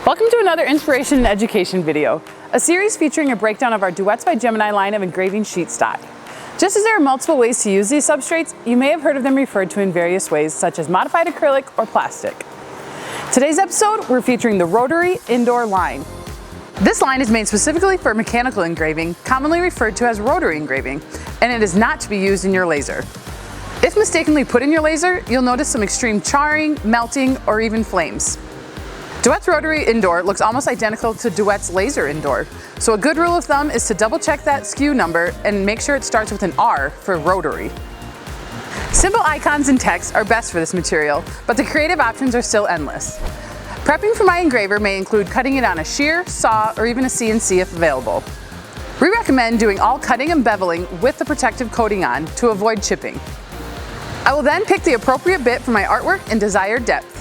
Welcome to another Inspiration and Education video, a series featuring a breakdown of our Duets by Gemini line of engraving sheet stock. Just as there are multiple ways to use these substrates, you may have heard of them referred to in various ways, such as modified acrylic or plastic. Today's episode, we're featuring the Rotary Indoor line. This line is made specifically for mechanical engraving, commonly referred to as rotary engraving, and it is not to be used in your laser. If mistakenly put in your laser, you'll notice some extreme charring, melting, or even flames. Duets Rotary Indoor looks almost identical to Duets Laser Indoor, so a good rule of thumb is to double check that SKU number and make sure it starts with an R for rotary. Simple icons and text are best for this material, but the creative options are still endless. Prepping for my engraver may include cutting it on a shear, saw, or even a CNC if available. We recommend doing all cutting and beveling with the protective coating on to avoid chipping. I will then pick the appropriate bit for my artwork in desired depth.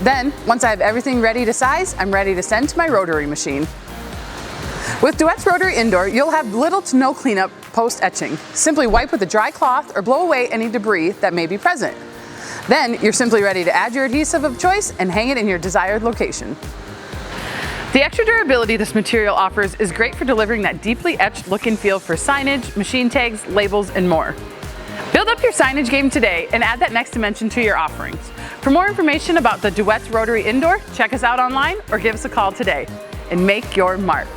Then, once I have everything ready to size, I'm ready to send to my rotary machine. With Duets Rotary Indoor, you'll have little to no cleanup post-etching. Simply wipe with a dry cloth or blow away any debris that may be present. Then, you're simply ready to add your adhesive of choice and hang it in your desired location. The extra durability this material offers is great for delivering that deeply etched look and feel for signage, machine tags, labels, and more. Build up your signage game today and add that next dimension to your offerings. For more information about the Duets Rotary Indoor, check us out online or give us a call today and make your mark.